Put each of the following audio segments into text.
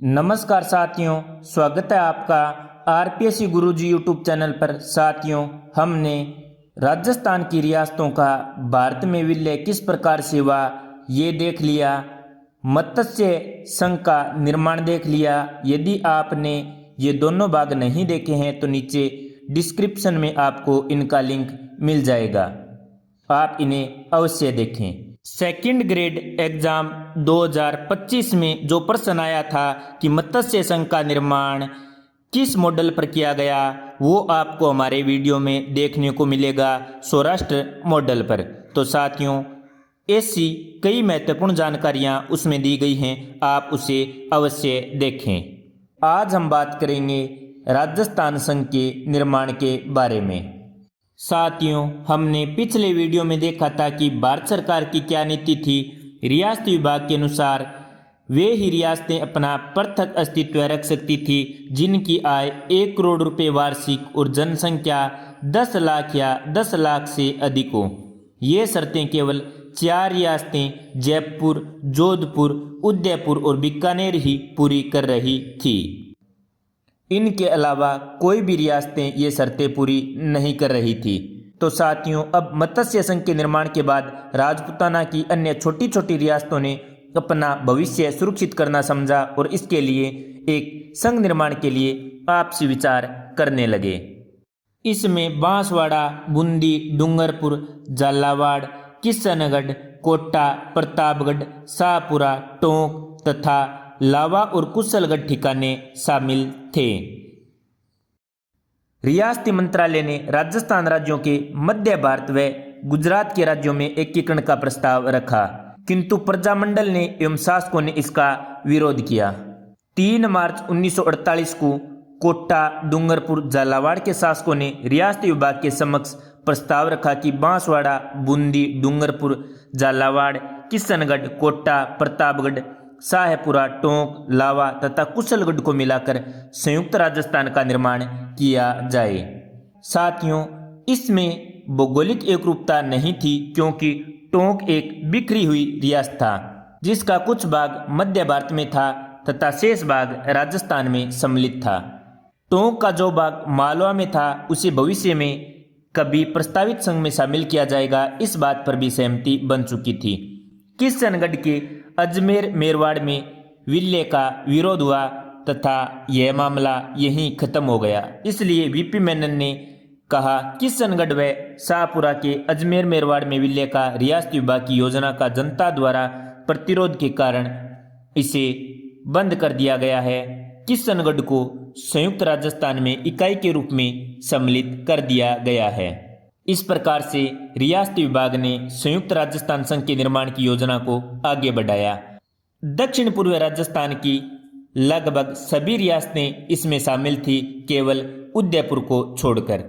नमस्कार साथियों, स्वागत है आपका आरपीएससी गुरुजी यूट्यूब चैनल पर। साथियों, हमने राजस्थान की रियासतों का भारत में विलय किस प्रकार से हुआ ये देख लिया, मत्स्य संघ का निर्माण देख लिया। यदि आपने ये दोनों भाग नहीं देखे हैं तो नीचे डिस्क्रिप्शन में आपको इनका लिंक मिल जाएगा, आप इन्हें अवश्य देखें। सेकंड ग्रेड एग्जाम 2025 में जो प्रश्न आया था कि मत्स्य संघ का निर्माण किस मॉडल पर किया गया, वो आपको हमारे वीडियो में देखने को मिलेगा, सौराष्ट्र मॉडल पर। तो साथियों, ऐसी कई महत्वपूर्ण जानकारियां उसमें दी गई हैं, आप उसे अवश्य देखें। आज हम बात करेंगे राजस्थान संघ के निर्माण के बारे में। साथियों, हमने पिछले वीडियो में देखा था कि भारत सरकार की क्या नीति थी। रियासत विभाग के अनुसार वे ही रियासतें अपना पृथक अस्तित्व रख सकती थी जिनकी आय 1 करोड़ रुपए वार्षिक और जनसंख्या 10 लाख या 10 लाख से अधिक हो। ये शर्तें केवल 4 रियासतें जयपुर, जोधपुर, उदयपुर और बीकानेर ही पूरी कर रही थी। इनके अलावा कोई भी रियासतें ये शर्तें पूरी नहीं कर रही थी। तो साथियों, अब मत्स्य संघ के निर्माण के बाद राजपूताना की अन्य छोटी छोटी रियासतों ने अपना भविष्य सुरक्षित करना समझा और इसके लिए एक संघ निर्माण के लिए आपसी विचार करने लगे। इसमें बांसवाड़ा, बूंदी, डूंगरपुर, झालावाड़, किशनगढ़, कोटा, प्रतापगढ़, शाहपुरा, टोंक तथा लावा और कुशलगढ़ ठिकाने शामिल थे। रियासती मंत्रालय ने राजस्थान राज्यों के मध्य भारत व गुजरात के राज्यों में एकीकरण का प्रस्ताव रखा, किंतु प्रजामंडल ने एवं शासकों ने इसका विरोध किया। 3 मार्च 1948 को कोटा, डूंगरपुर, झालावाड़ के शासकों ने रियासती विभाग के समक्ष प्रस्ताव रखा कि बांसवाड़ा, बूंदी, डूंगरपुर, झालावाड़, किशनगढ़, कोटा, प्रतापगढ़, शाहपुरा, टोंक, लावा तथा कुशलगढ़ को मिलाकर संयुक्त राजस्थान का निर्माण किया जाए। साथियों, इसमें भौगोलिक एकरूपता नहीं थी क्योंकि टोंक एक बिखरी हुई रियासत था जिसका कुछ भाग मध्य भारत में था तथा शेष भाग राजस्थान में सम्मिलित था। टोंक का जो भाग मालवा में था उसे भविष्य में कभी प्रस्तावित संघ में शामिल किया जाएगा, इस बात पर भी सहमति बन चुकी थी। किशनगढ़ के अजमेर मेरवाड़ में विलय का विरोध हुआ तथा यह मामला यहीं खत्म हो गया। इसलिए वीपी मेनन ने कहा किशनगढ़ व शाहपुरा के अजमेर मेरवाड़ में विलय का रियासती विभाग की योजना का जनता द्वारा प्रतिरोध के कारण इसे बंद कर दिया गया है। किशनगढ़ को संयुक्त राजस्थान में इकाई के रूप में सम्मिलित कर दिया गया है। इस प्रकार से रियासती विभाग ने संयुक्त राजस्थान संघ के निर्माण की योजना को आगे बढ़ाया। दक्षिण पूर्व राजस्थान की लगभग सभी रियासतें इसमें शामिल थी, केवल उदयपुर को छोड़कर।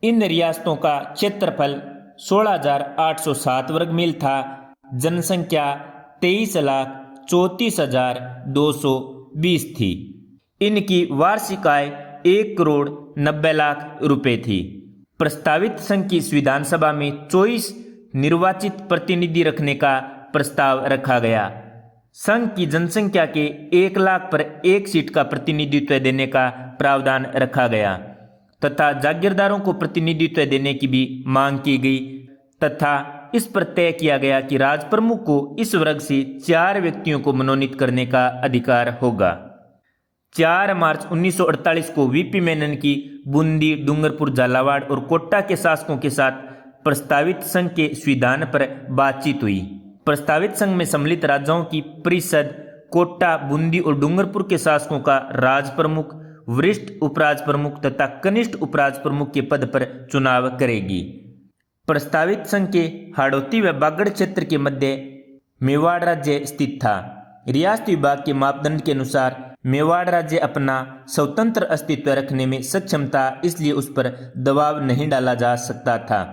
इन रियासतों का क्षेत्रफल 16,807 वर्ग मील था। जनसंख्या 23,34,220 थी। इनकी वार्षिक आय 1 करोड़ 90 लाख रुपए थी। प्रस्तावित संघ की विधानसभा में 24 निर्वाचित प्रतिनिधि रखने का प्रस्ताव रखा गया। संघ की जनसंख्या के 1 लाख पर 1 सीट का प्रतिनिधित्व देने का प्रावधान रखा गया तथा जागीरदारों को प्रतिनिधित्व देने की भी मांग की गई तथा इस पर तय किया गया कि राज प्रमुख को इस वर्ग से 4 व्यक्तियों को मनोनीत करने का अधिकार होगा। 4 मार्च 1948 को वीपी मेनन की बूंदी, डूंगरपुर, झालावाड़ और कोटा के शासकों के साथ प्रस्तावित संघ के संविधान पर बातचीत हुई। प्रस्तावित संघ में सम्मिलित राज्यों की परिषद कोटा, बूंदी और डूंगरपुर के शासकों का राज प्रमुख, वरिष्ठ उपराज प्रमुख तथा कनिष्ठ उपराज प्रमुख के पद पर चुनाव करेगी। प्रस्तावित संघ के हाड़ौती व बागड़ क्षेत्र के मध्य मेवाड़ राज्य स्थित था। रियासती विभाग के मापदंड के अनुसार मेवाड़ राज्य अपना स्वतंत्र अस्तित्व रखने में सक्षम था, इसलिए उस पर दबाव नहीं डाला जा सकता था।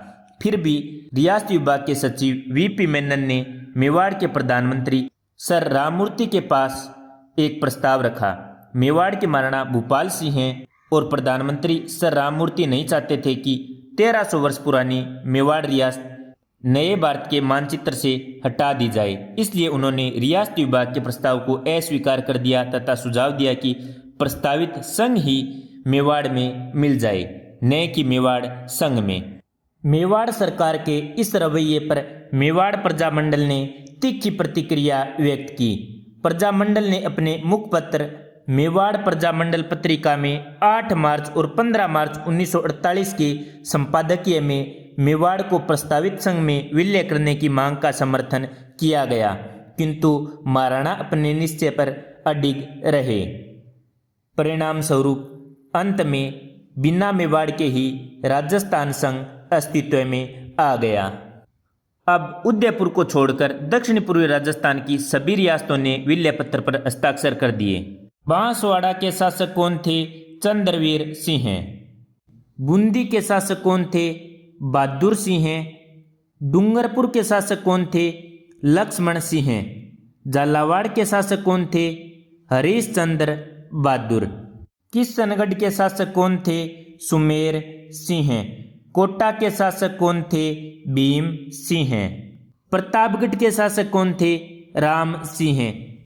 फिर भी रियासती विभाग के सचिव वीपी मेनन ने मेवाड़ के प्रधानमंत्री सर राममूर्ति के पास एक प्रस्ताव रखा। मेवाड़ के महाराणा भूपाल सिंह हैं और प्रधानमंत्री सर राममूर्ति नहीं चाहते थे कि 1300 वर्ष पुरानी मेवाड़ रियासत नए भारत के मानचित्र से हटा दी जाए। इसलिए उन्होंने रियासती विभाग के प्रस्ताव को अस्वीकार कर दिया तथा सुझाव दिया कि प्रस्तावित संघ ही मेवाड़ में मिल जाए, न कि मेवाड़ संघ में। मेवाड़ सरकार के इस रवैये पर मेवाड़ प्रजामंडल ने तीखी प्रतिक्रिया व्यक्त की। प्रजामंडल ने अपने मुखपत्र मेवाड़ प्रजामंडल पत्रिका में 8 मार्च और 15 मार्च 1948 के संपादकीय में मेवाड़ को प्रस्तावित संघ में विलय करने की मांग का समर्थन किया गया, किंतु महाराणा अपने निश्चय पर अडिग रहे। परिणाम स्वरूप अंत में बिना मेवाड़ के ही राजस्थान संघ अस्तित्व में आ गया। अब उदयपुर को छोड़कर दक्षिण पूर्वी राजस्थान की सभी रियासतों ने विलय पत्र पर हस्ताक्षर कर दिए। बांसवाड़ा के शासक कौन थे? चंद्रवीर सिंह। बूंदी के शासक कौन थे? बहादुर सिंह। डूंगरपुर के शासक कौन थे? लक्ष्मण सिंह। झालावाड़ के शासक कौन थे? हरीश चंद्र बहादुर। किशनगढ़ के शासक कौन थे? सुमेर सिंह। कोटा के शासक कौन थे? भीम सिंह। प्रतापगढ़ के शासक कौन थे? राम सिंह।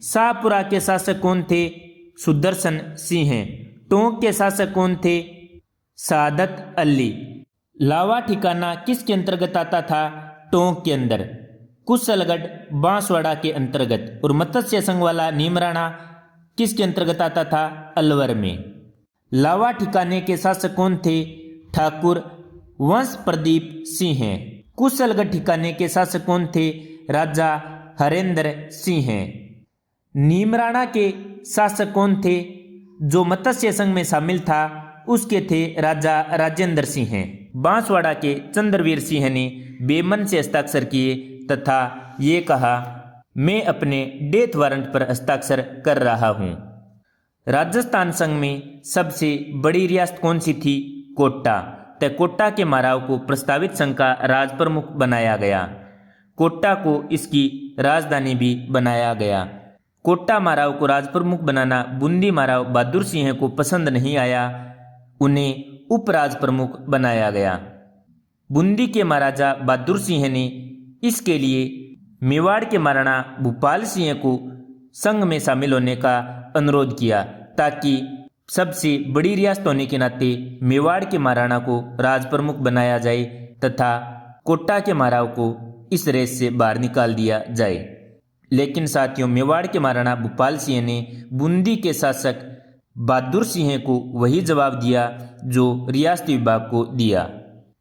शाहपुरा के शासक कौन थे? सुदर्शन सिंह। टोंक के शासक कौन थे? सादत अली। लावा ठिकाना किसके अंतर्गत आता था? टोंक के अंदर। कुशलगढ़ बांसवाड़ा के अंतर्गत। और मत्स्य संघ वाला नीमराणा किसके अंतर्गत आता था? अलवर में। लावा ठिकाने के शासक कौन थे? ठाकुर वंश प्रदीप सिंह। कुशलगढ़ ठिकाने के शासक कौन थे? राजा हरेंद्र सिंह। नीमराणा के शासक कौन थे? जो मत्स्य संघ में शामिल था उसके थे राजा राजेंद्र सिंह। बांसवाड़ा के चंद्रवीर सिंह ने बेमन से हस्ताक्षर किए तथा ये कहा, मैं अपने डेथ वारंट पर हस्ताक्षर कर रहा हूँ। राजस्थान संघ में सबसे बड़ी रियासत कौन सी थी? कोटा। तय कोटा के महाराव को प्रस्तावित संघ का राज प्रमुख बनाया गया। कोटा को इसकी राजधानी भी बनाया गया। कोटा महाराव को राज प्रमुख बनाना बूंदी महाराव बहादुर सिंह को पसंद नहीं आया, उन्हें उपराज प्रमुख बनाया गया। बूंदी के महाराजा बहादुर सिंह ने इसके लिए मेवाड़ के महाराणा भूपाल सिंह को संघ में शामिल होने का अनुरोध किया, ताकि सबसे बड़ी रियासत होने के नाते मेवाड़ के महाराणा को राज प्रमुख बनाया जाए तथा कोटा के महाराव को इस रेस से बाहर निकाल दिया जाए। लेकिन साथियों, मेवाड़ के महाराणा भूपाल सिंह ने बूंदी के शासक बहादुर सिंह को वही जवाब दिया जो रियासती विभाग को दिया।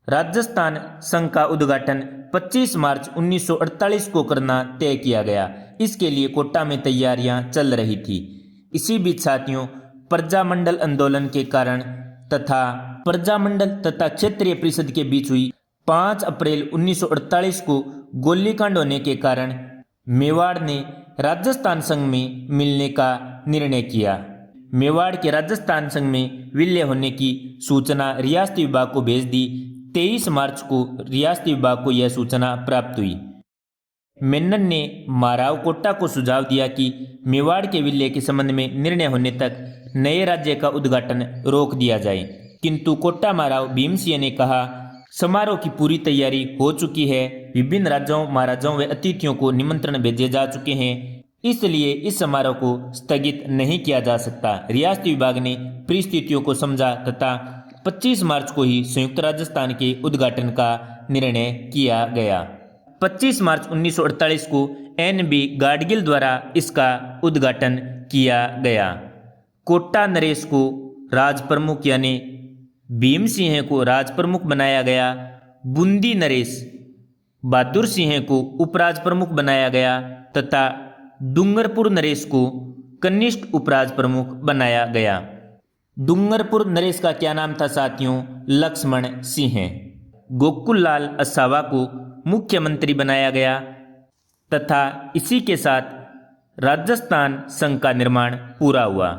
राजस्थान संघ का उद्घाटन 25 मार्च 1948 को करना तय किया गया। इसके लिए कोटा में तैयारियां चल रही थी। इसी बीच साथियों, प्रजामंडल आंदोलन के कारण तथा प्रजामंडल तथा क्षेत्रीय परिषद के बीच हुई 5 अप्रैल 1948 को गोलीकांड होने के कारण मेवाड़ ने राजस्थान संघ में मिलने का निर्णय किया। मेवाड़ के राजस्थान संघ में विलय होने की सूचना रियासती विभाग को भेज दी। 23 मार्च को रियासती विभाग को यह सूचना प्राप्त हुई। मेनन ने महाराव कोटा को सुझाव दिया कि मेवाड़ के विलय के संबंध में निर्णय होने तक नए राज्य का उद्घाटन रोक दिया जाए, किंतु कोटा महाराव भीम सिंह ने कहा, समारोह की पूरी तैयारी हो चुकी है। विभिन्न राजाओं, महाराजाओं व अतिथियों को निमंत्रण भेजे जा चुके हैं, इसलिए इस समारोह को स्थगित नहीं किया जा सकता। रियासती विभाग ने परिस्थितियों को समझा तथा 25 मार्च को ही संयुक्त राजस्थान के उद्घाटन का निर्णय किया गया। 25 मार्च 1948 को NB गाडगिल द्वारा इसका उद्घाटन किया गया। कोटा नरेश को राज प्रमुख यानी भीम सिंह को राज प्रमुख बनाया गया। बूंदी नरेश बहादुर सिंह को उपराज प्रमुख बनाया गया तथा डूंगरपुर नरेश को कनिष्ठ उपराज प्रमुख बनाया गया। डूंगरपुर नरेश का क्या नाम था साथियों? लक्ष्मण सिंह। गोकुल लाल असावा को मुख्यमंत्री बनाया गया तथा इसी के साथ राजस्थान संघ का निर्माण पूरा हुआ।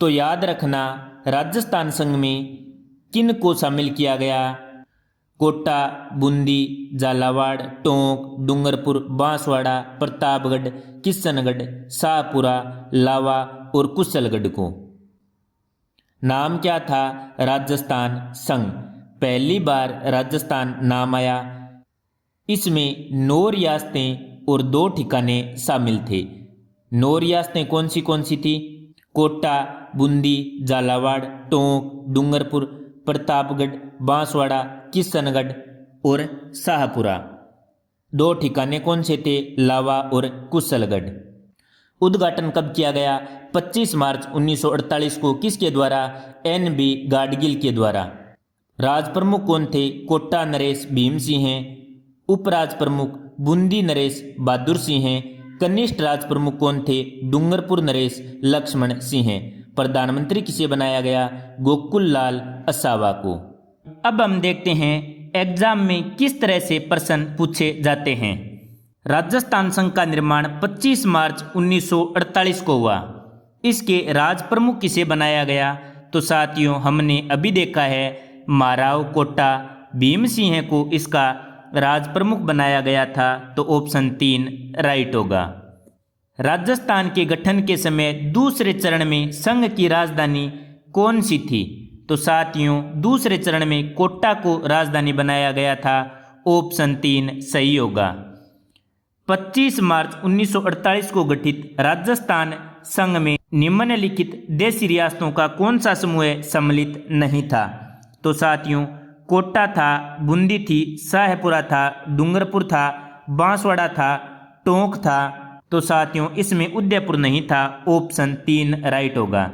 तो याद रखना, राजस्थान संघ में किन को शामिल किया गया? कोटा, बूंदी, झालावाड़, टोंक, डूंगरपुर, बांसवाड़ा, प्रतापगढ़, किशनगढ़, शाहपुरा, लावा और कुशलगढ़ को। नाम क्या था? राजस्थान संघ। पहली बार राजस्थान नाम आया इसमें 9 रियासतें और 2 ठिकाने शामिल थे। 9 रियासतें कौन सी थी? कोटा, बूंदी, झालावाड़, टोंक, डूंगरपुर, प्रतापगढ़, बांसवाड़ा, किशनगढ़ और शाहपुरा। 2 ठिकाने कौन से थे? लावा और कुशलगढ़। उद्घाटन कब किया गया? 25 मार्च 1948 को। किसके द्वारा? NB गाडगिल के द्वारा। राज प्रमुख कौन थे? कोटा नरेश भीम सिंह हैं। उपराज प्रमुख बूंदी नरेश बहादुर सिंह हैं। कनिष्ठ राज प्रमुख कौन थे? डूंगरपुर नरेश लक्ष्मण सिंह हैं। प्रधानमंत्री किसे बनाया गया? गोकुल लाल असावा को। अब हम देखते हैं एग्जाम में किस तरह से प्रश्न पूछे जाते हैं। राजस्थान संघ का निर्माण 25 मार्च 1948 को हुआ। इसके राज प्रमुख किसे बनाया गया? तो साथियों हमने अभी देखा है महाराव कोटा भीम सिंह को इसका राज प्रमुख बनाया गया था। तो ऑप्शन 3 राइट होगा। राजस्थान के गठन के समय दूसरे चरण में संघ की राजधानी कौन सी थी? तो साथियों दूसरे चरण में कोटा को राजधानी बनाया गया था। ऑप्शन 3 सही होगा। 25 मार्च 1948 को गठित राजस्थान संघ में निम्नलिखित देशी रियासतों का कौन सा समूह सम्मिलित नहीं था? तो साथियों कोटा था, बूंदी थी, शाहपुरा था, डूंगरपुर था, बांसवाड़ा था, टोंक था। तो साथियों इसमें उदयपुर नहीं था। ऑप्शन 3 राइट होगा।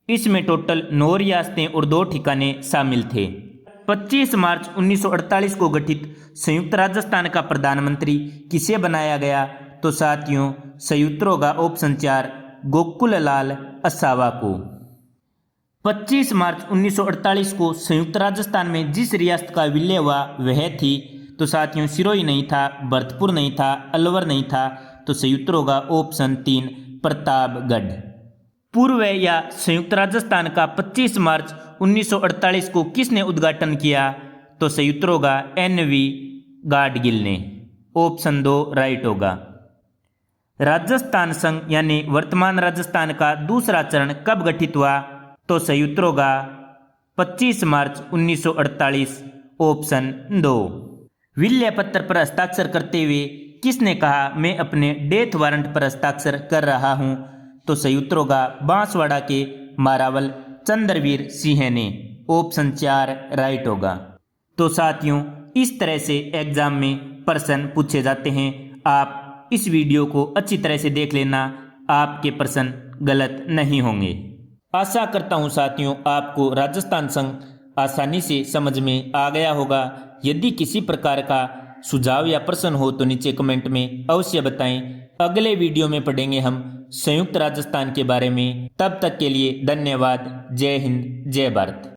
इसमें टोटल 9 रियासतें और 2 ठिकाने शामिल थे। 25 मार्च 1948 को गठित संयुक्त राजस्थान का प्रधानमंत्री किसे बनाया गया? तो साथियों संयुक्त होगा। ऑप्शन 4 गोकुल लाल असावा को। 25 मार्च 1948 को संयुक्त राजस्थान में जिस रियासत का विलय हुआ वह थी? तो साथियों सिरोही नहीं था, भरतपुर नहीं था, अलवर नहीं था। तो संयुक्त होगा। ऑप्शन 3 प्रतापगढ़। पूर्व या संयुक्त राजस्थान का 25 मार्च 1948 को किसने उद्घाटन किया? तो संयुक्त होगा NV गाडगिल ने। ऑप्शन 2 राइट होगा। राजस्थान संघ यानी वर्तमान राजस्थान का दूसरा चरण कब गठित हुआ? तो संयुक्त होगा 25 मार्च 1948। ऑप्शन 2। विलय पत्र पर हस्ताक्षर करते हुए किसने कहा मैं अपने डेथ वारंट पर हस्ताक्षर कर रहा हूं? तो संयुक्त होगा बांसवाड़ा के मारावल चंद्रवीर सिंह ने। ऑप्शन 4 राइट होगा। तो साथियों इस तरह से एग्जाम में प्रश्न पूछे जाते हैं। आप इस वीडियो को अच्छी तरह से देख लेना, आपके प्रश्न गलत नहीं होंगे। आशा करता हूं साथियों आपको राजस्थान संघ आसानी से समझ में आ गया होगा। यदि किसी प्रकार का सुझाव या प्रश्न हो तो नीचे कमेंट में अवश्य बताएं। अगले वीडियो में पढ़ेंगे हम संयुक्त राजस्थान के बारे में। तब तक के लिए धन्यवाद। जय हिंद, जय भारत।